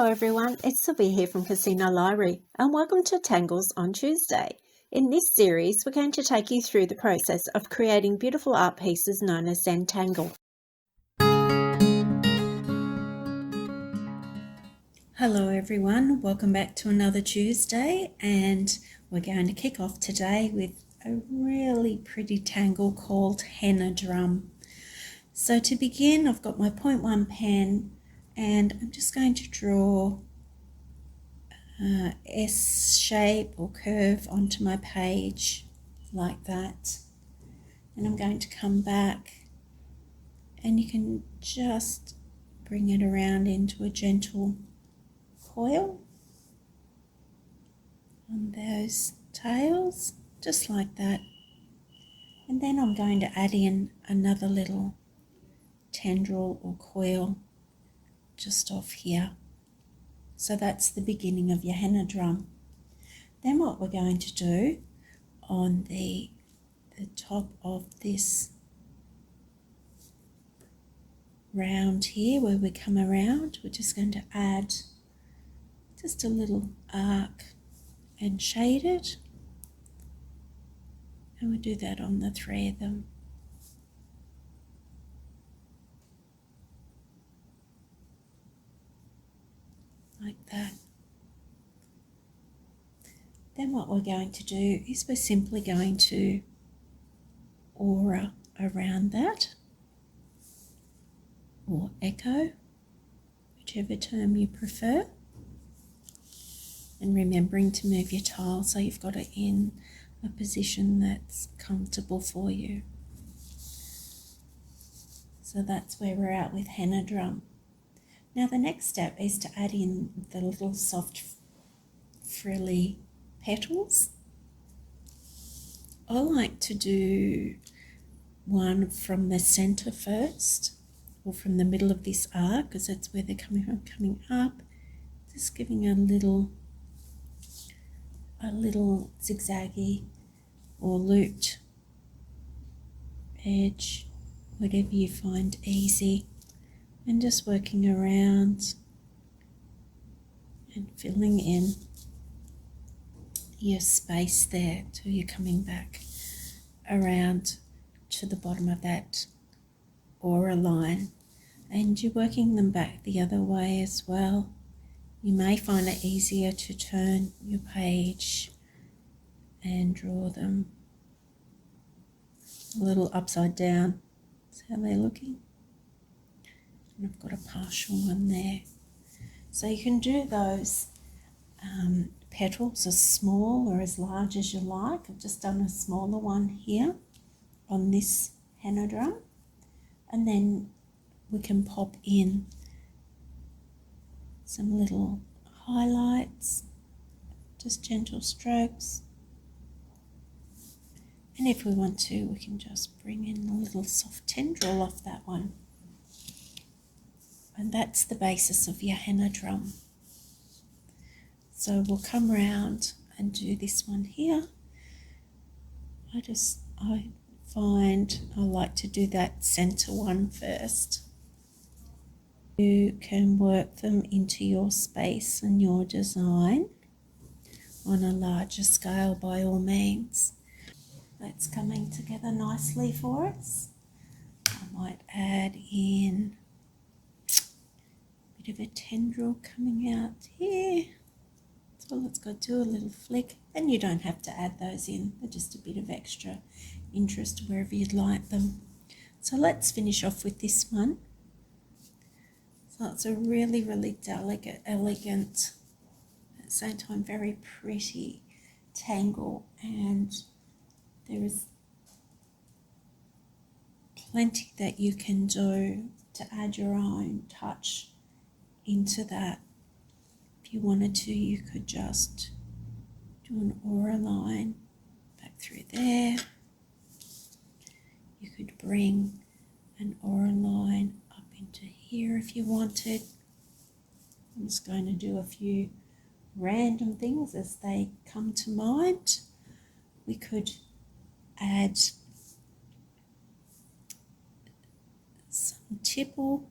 everyone, it's Sylvia here from Casino Library and welcome to Tangles on Tuesday. In this series, we're going to take you through the process of creating beautiful art pieces known as Zentangle. Hello everyone, welcome back to another Tuesday, and we're going to kick off today with a really pretty tangle called Henna Drum. So to begin, I've got my 0.1 pen and I'm just going to draw S shape or curve onto my page like that, and I'm going to come back and you can just bring it around into a gentle coil on those tails, just like that. And then I'm going to add in another little tendril or coil just off here. So that's the beginning of your henna drum. Then what we're going to do on the top of this round here where we come around, we're just going to add just a little arc and shade it. And we'll do that on the three of them. Like that. Then what we're going to do is we're simply going to aura around that, or echo, whichever term you prefer. And remembering to move your tile so you've got it in a position that's comfortable for you. So that's where we're at with henna drum. Now the next step is to add in the little soft frilly petals. I like to do one from the center first, or from the middle of this arc, because that's where they're coming up. Just giving a little zigzaggy or looped edge, whatever you find easy, and just working around and filling in your space there till you're coming back around to the bottom of that aura line, and you're working them back the other way as well. You may find it easier to turn your page and draw them a little upside down. That's how they're looking. And I've got a partial one there. So you can do those petals as small or as large as you like. I've just done a smaller one here on this henna drum. And then we can pop in some little highlights, just gentle strokes. And if we want to, we can just bring in a little soft tendril off that one. And that's the basis of your henna drum. So we'll come round and do this one here. I find I like to do that center one first. You can work them into your space and your design on a larger scale by all means. That's coming together nicely for us. I might add in a bit of a tendril coming out here. So let's go do a little flick. And you don't have to add those in. They're just a bit of extra interest wherever you'd like them. So let's finish off with this one. So it's a really, really delicate, elegant, at the same time very pretty tangle, and there is plenty that you can do to add your own touch into that. If you wanted to, you could just do an aura line back through there. You could bring an aura line up into here if you wanted. I'm just going to do a few random things as they come to mind. We could add some tipple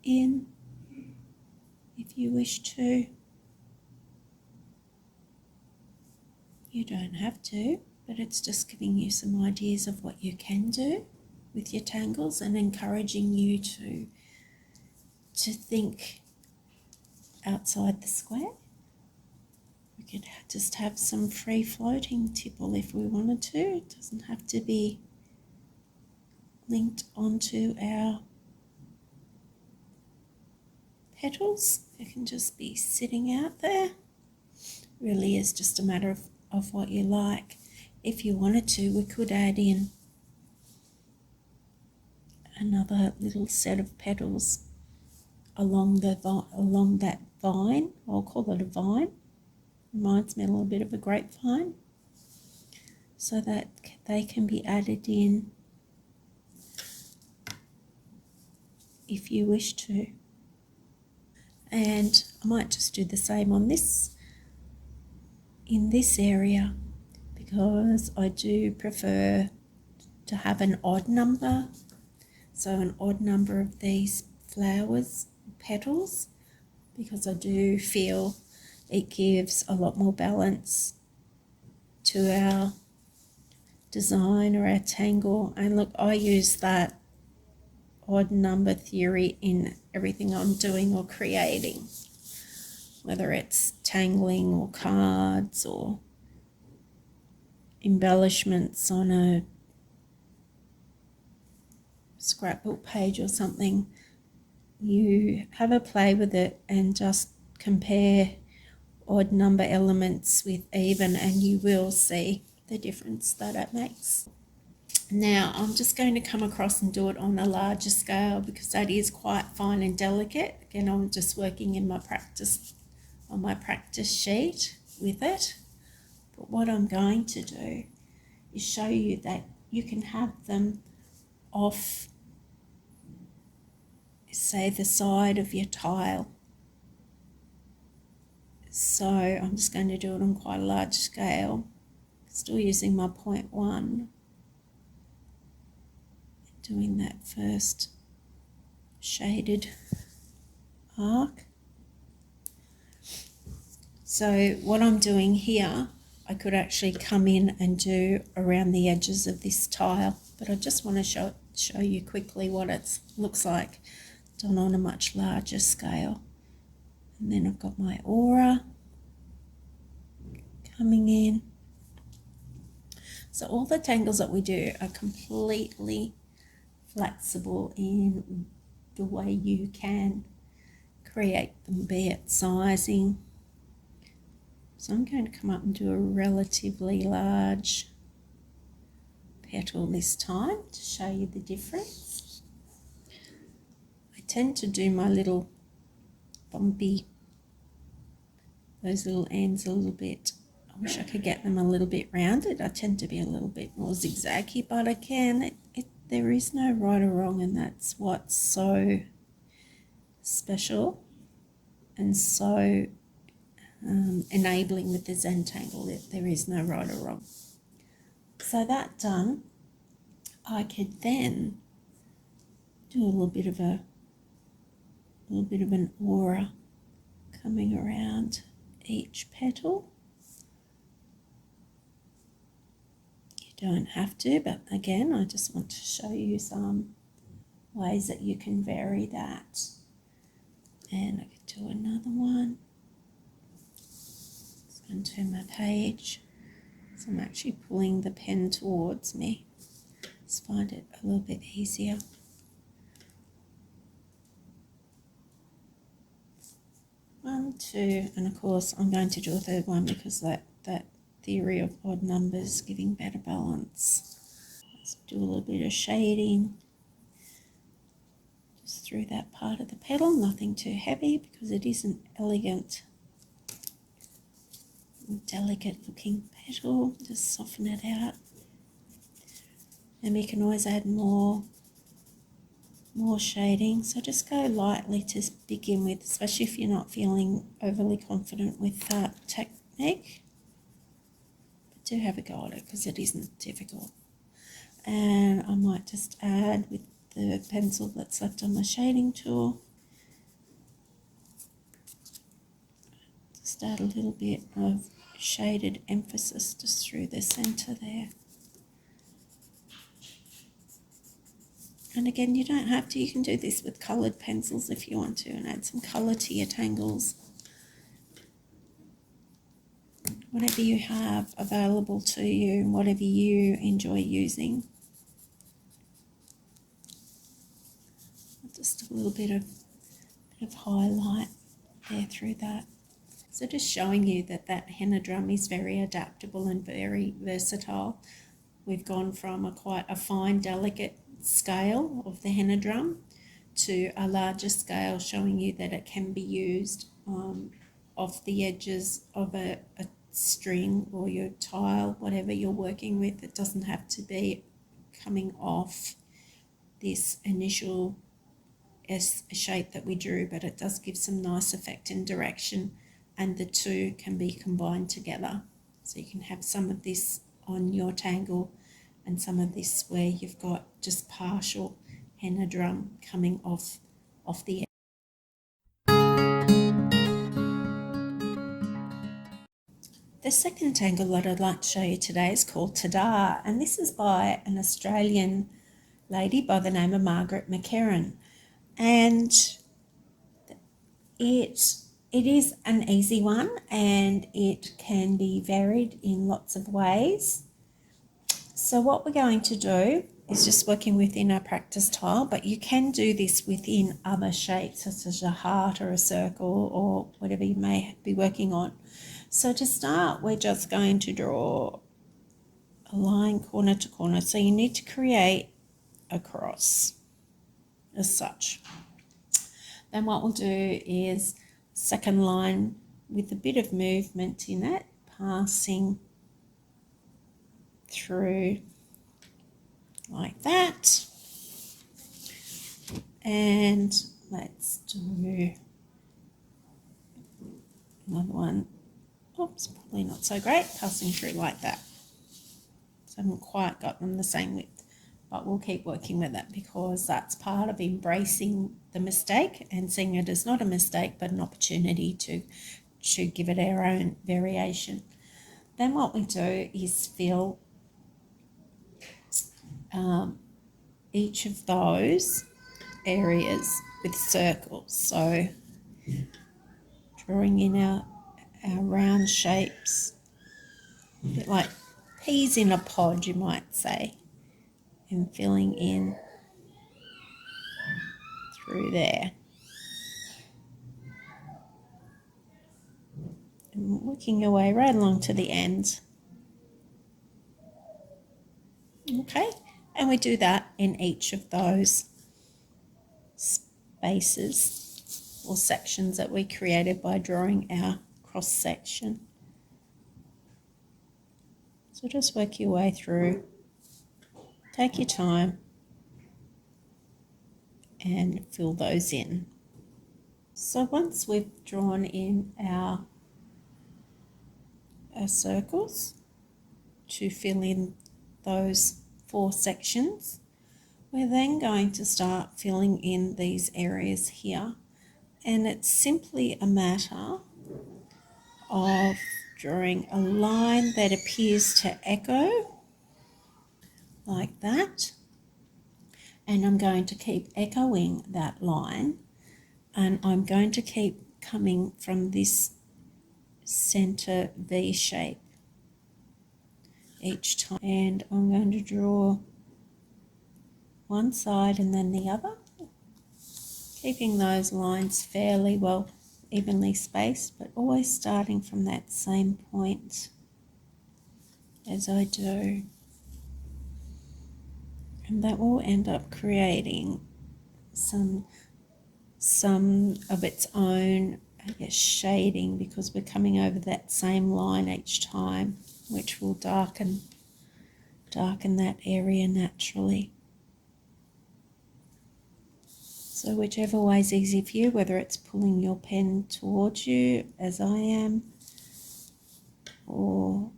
in if if you wish to. You don't have to, but it's just giving you some ideas of what you can do with your tangles and encouraging you to think outside the square. We could just have some free floating tipple if we wanted to. It doesn't have to be linked onto our petals. It can just be sitting out there. Really is just a matter of what you like. If you wanted to, we could add in another little set of petals along that vine. I'll call it a vine. Reminds me a little bit of a grapevine, so that they can be added in if you wish to. And I might just do the same on this, in this area, because I do prefer to have an odd number. So an odd number of these flowers, petals, because I do feel it gives a lot more balance to our design or our tangle. And look, I use that odd number theory in everything I'm doing or creating, whether it's tangling or cards or embellishments on a scrapbook page or something. You have a play with it and just compare odd number elements with even, and you will see the difference that it makes. Now I'm just going to come across and do it on a larger scale because that is quite fine and delicate. Again, I'm just working in my practice on my practice sheet with it. But what I'm going to do is show you that you can have them off, say, the side of your tile. So I'm just going to do it on quite a large scale, still using my 0.1, doing that first shaded arc. So what I'm doing here, I could actually come in and do around the edges of this tile, but I just want to show you quickly what it looks like done on a much larger scale. And then I've got my aura coming in. So all the tangles that we do are completely flexible in the way you can create them, be it sizing. So I'm going to come up and do a relatively large petal this time to show you the difference. I tend to do my little bumpy, those little ends a little bit. I wish I could get them a little bit rounded. I tend to be a little bit more zigzaggy, but again, there is no right or wrong, and that's what's so special and so enabling with the Zentangle, that there is no right or wrong. So that done, I could then do a little bit of an aura coming around each petal. You don't have to, but again, I just want to show you some ways that you can vary that. And I could do another one. Just going to turn my page. So I'm actually pulling the pen towards me. Just find it a little bit easier. One, two, and of course I'm going to do a third one because that theory of odd numbers giving better balance. Let's do a little bit of shading just through that part of the petal, nothing too heavy because it is an elegant, delicate looking petal. Just soften it out, and we can always add more shading. So just go lightly to begin with, especially if you're not feeling overly confident with that technique. But do have a go at it because it isn't difficult. And I might just add with the pencil that's left on the shading tool Just add a little bit of shaded emphasis just through the centre there. And again, you don't have to, you can do this with coloured pencils if you want to, and add some colour to your tangles. Whatever you have available to you and whatever you enjoy using. Just a little bit of highlight there through that. So just showing you that that henna drum is very adaptable and very versatile. We've gone from quite a fine, delicate scale of the henna drum to a larger scale, showing you that it can be used off the edges of a string or your tile, whatever you're working with. It doesn't have to be coming off this initial S shape that we drew, but it does give some nice effect and direction, and the two can be combined together. So you can have some of this on your tangle and some of this where you've got just partial henna drum coming off the edge. The second tangle that I'd like to show you today is called Ta-da, and this is by an Australian lady by the name of Margaret McCarran. And it is an easy one, and it can be varied in lots of ways. So what we're going to do is just working within our practice tile, but you can do this within other shapes such as a heart or a circle or whatever you may be working on. So to start, we're just going to draw a line corner to corner. So you need to create a cross as such. Then what we'll do is second line with a bit of movement in it, passing through like that. And let's do another one. Oops, probably not so great, passing through like that. So I haven't quite got them the same width, but we'll keep working with it because that's part of embracing the mistake and seeing it as not a mistake but an opportunity to give it our own variation. Then what we do is fill each of those areas with circles. So drawing in our round shapes, a bit like peas in a pod, you might say, and filling in through there. And working your way right along to the end. Okay, and we do that in each of those spaces or sections that we created by drawing our cross section. So just work your way through, take your time and fill those in. So once we've drawn in our circles to fill in those 4 sections, we're then going to start filling in these areas here, and it's simply a matter of drawing a line that appears to echo like that, and I'm going to keep echoing that line, and I'm going to keep coming from this center V shape each time, and I'm going to draw one side and then the other, keeping those lines fairly well evenly spaced, but always starting from that same point as I do. And that will end up creating some of its own, I guess, shading, because we're coming over that same line each time, which will darken that area naturally. So whichever way is easy for you, whether it's pulling your pen towards you as I am, or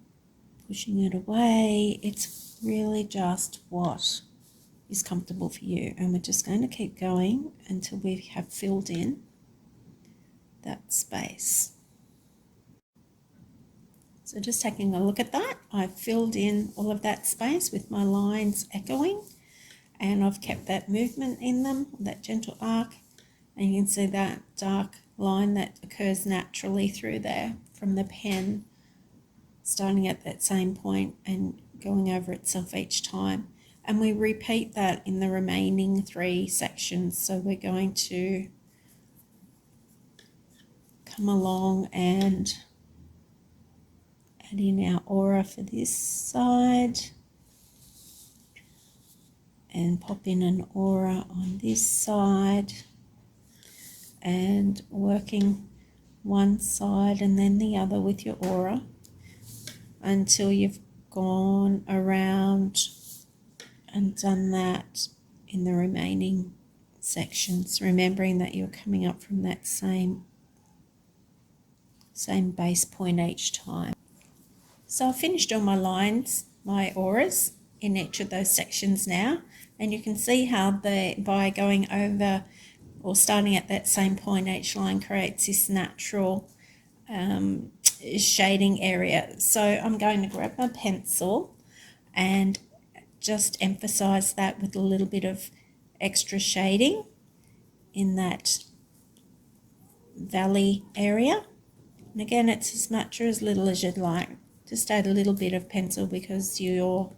pushing it away, it's really just what is comfortable for you. And we're just going to keep going until we have filled in that space. So just taking a look at that, I've filled in all of that space with my lines echoing, and I've kept that movement in them, that gentle arc, and you can see that dark line that occurs naturally through there from the pen, starting at that same point and going over itself each time. And we repeat that in the remaining 3 sections. So we're going to come along and add in our aura for this side and pop in an aura on this side, and working one side and then the other with your aura until you've gone around and done that in the remaining sections, remembering that you're coming up from that same base point each time. So I've finished all my lines, my auras in each of those sections now, and you can see how by going over or starting at that same point, each line creates this natural shading area. So I'm going to grab my pencil and just emphasize that with a little bit of extra shading in that valley area. And again, it's as much or as little as you'd like. Just add a little bit of pencil because your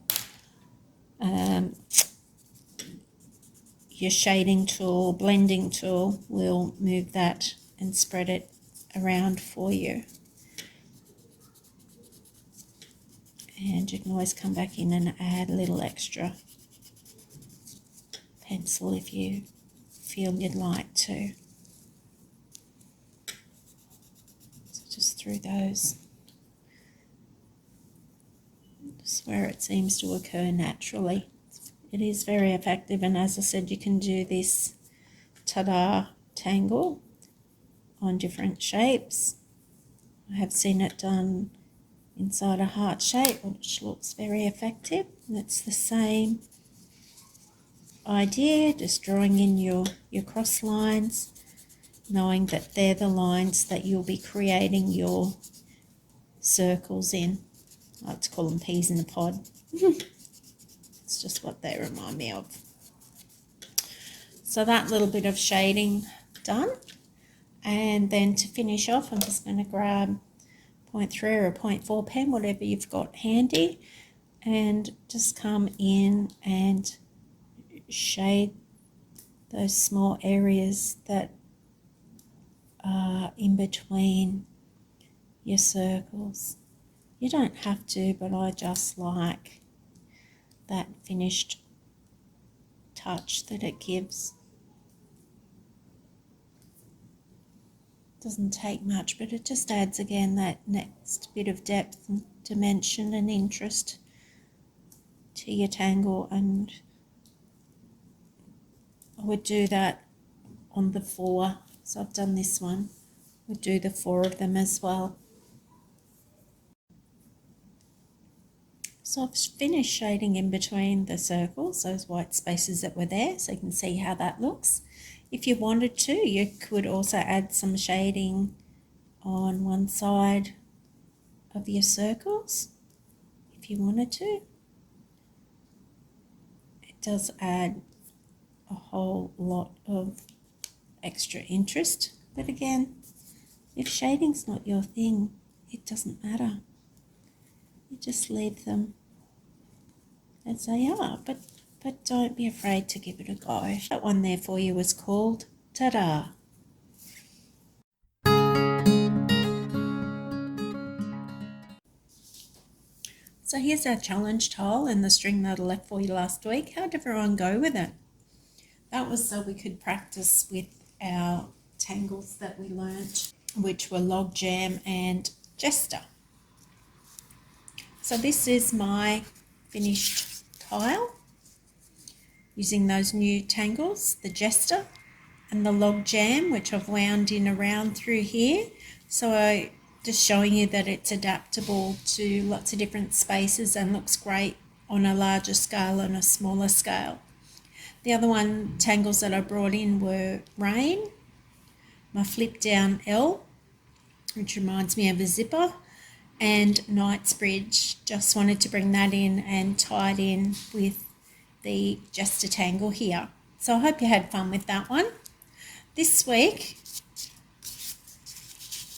shading tool, blending tool, will move that and spread it around for you. And you can always come back in and add a little extra pencil if you feel you'd like to. So just through those, just where it seems to occur naturally. It is very effective, and as I said, you can do this ta-da tangle on different shapes. I have seen it done inside a heart shape, which looks very effective. And it's the same idea, just drawing in your cross lines, knowing that they're the lines that you'll be creating your circles in. I like to call them peas in a pod. It's just what they remind me of. So that little bit of shading done, and then to finish off, I'm just going to grab 0.3 or a 0.4 pen, whatever you've got handy, and just come in and shade those small areas that are in between your circles. You don't have to, but I just like that finished touch that it gives. Doesn't take much, but it just adds again that next bit of depth and dimension and interest to your tangle. And I would do that on the 4. So I've done this one. Would do the 4 of them as well. So I've finished shading in between the circles, those white spaces that were there, so you can see how that looks. If you wanted to, you could also add some shading on one side of your circles, if you wanted to. It does add a whole lot of extra interest, but again, if shading's not your thing, it doesn't matter. You just leave them as they are, but don't be afraid to give it a go. That one there for you was called Ta-da. So here's our challenge tile and the string that I left for you last week. How did everyone go with it? That was so we could practice with our tangles that we learnt, which were log jam and jester. So this is my finished tile using those new tangles, the jester and the log jam, which I've wound in around through here. So just showing you that it's adaptable to lots of different spaces and looks great on a larger scale and a smaller scale. The other tangles that I brought in were rain, my flip down L, which reminds me of a zipper, and Knightsbridge. Just wanted to bring that in and tie it in with the Just a Tangle here. So I hope you had fun with that one. This week,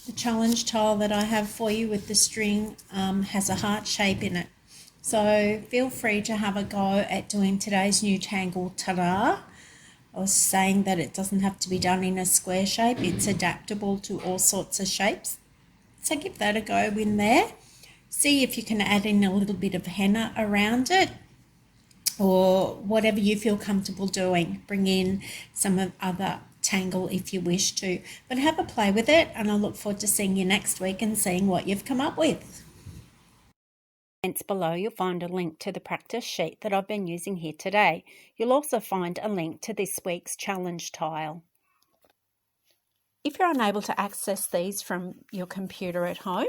the challenge tile that I have for you with the string has a heart shape in it. So feel free to have a go at doing today's new Tangle Ta-da. I was saying that it doesn't have to be done in a square shape. It's adaptable to all sorts of shapes. So give that a go in there. See if you can add in a little bit of henna around it, or whatever you feel comfortable doing. Bring in some other tangle if you wish to. But have a play with it, and I look forward to seeing you next week and seeing what you've come up with. Below you'll find a link to the practice sheet that I've been using here today. You'll also find a link to this week's challenge tile. If you're unable to access these from your computer at home,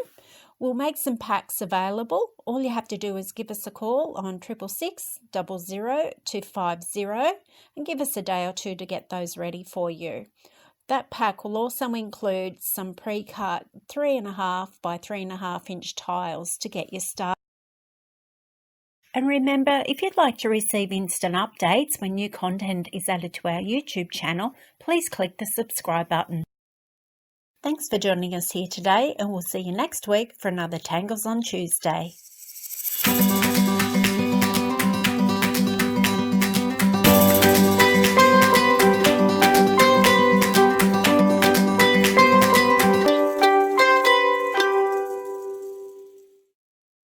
we'll make some packs available. All you have to do is give us a call on 666 00 250 and give us a day or two to get those ready for you. That pack will also include some pre-cut 3.5 by 3.5 inch tiles to get you started. And remember, if you'd like to receive instant updates when new content is added to our YouTube channel, please click the subscribe button. Thanks for joining us here today, and we'll see you next week for another Tangles on Tuesday.